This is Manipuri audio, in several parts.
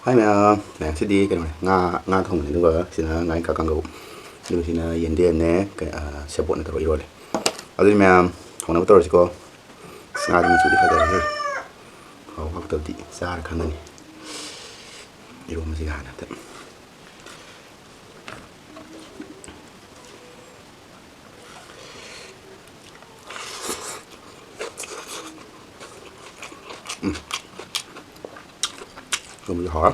Hai mẹ, nè sẽ đi cái này nga thông này đúng rồi, xin ngay cả càng gấu, nhưng xin yên đi nè cái sẽ bọn nó rồi rồi, ở đây mẹ hôm nay tôi có nga thì mình chịu đi phải đấy, họ học tập đi xa khăn này, đi mà gì hả nè, rồi mình hỏi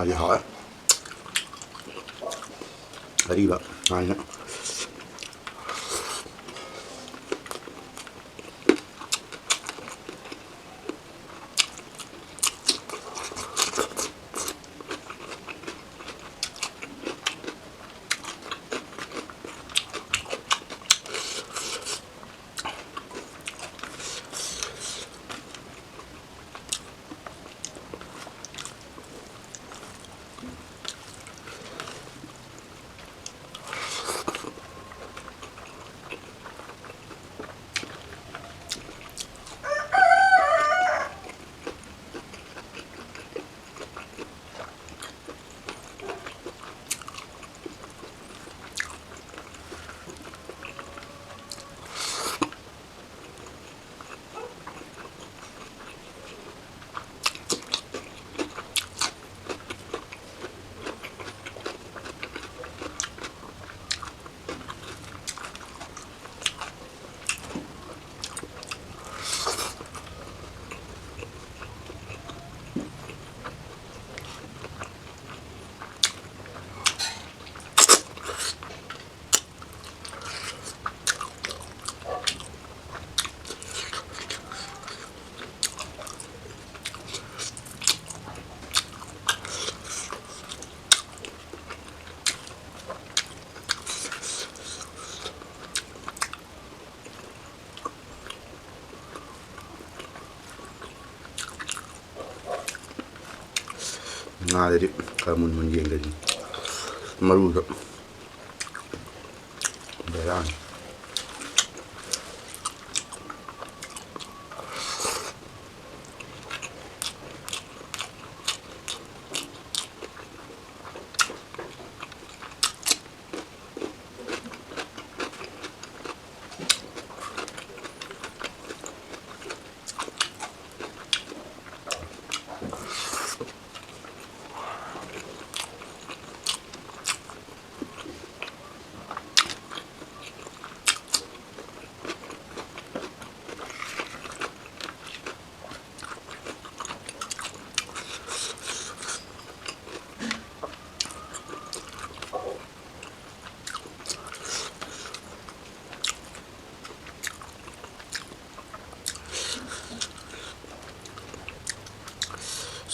gì hỏi, đi vậy, ngay nữa. Nga jadi kalau mun yang jadi malu tak bayang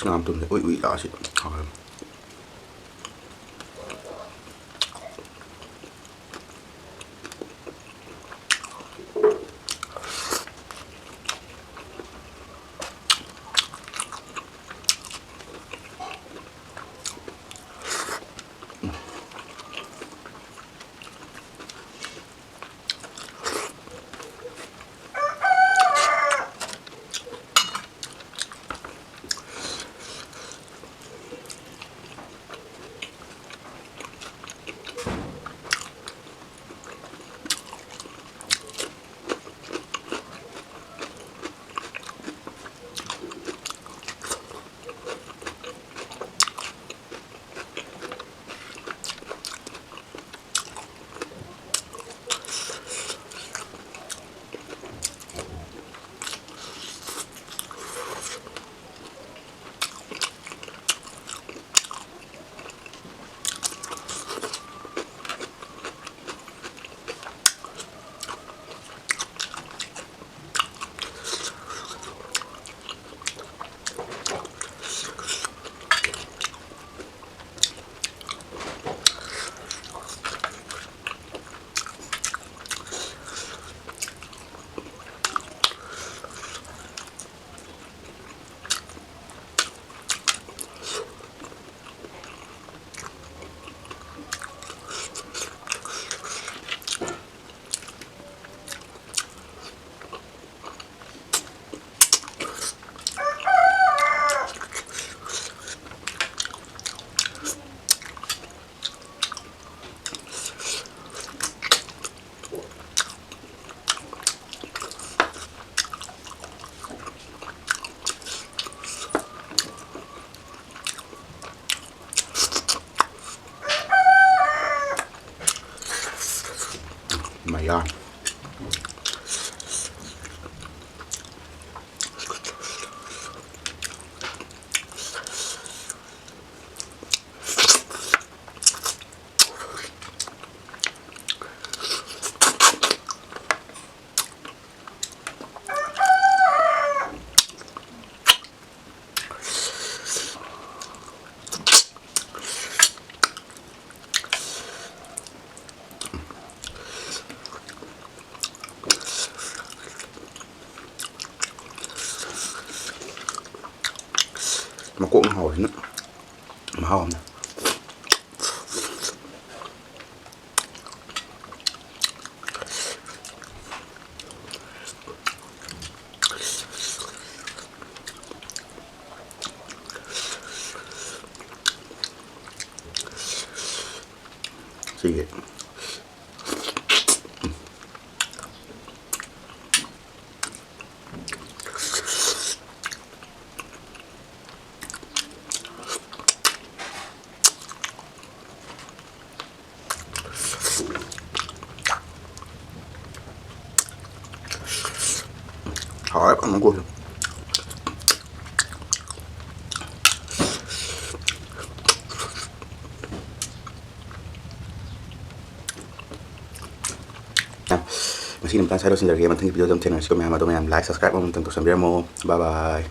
ngam tuh, wih lah sih, ꯃꯀꯣꯛꯅ ꯍꯥꯎꯔꯤꯁꯤꯅ ꯃꯍꯥꯎ ꯑꯃꯅ ꯁꯤꯒꯤ hỏi bằng món cua Masih nampak saya lo sendiri, yang penting video jam channel, siapa yang mau like, subscribe, mau tentang bye bye.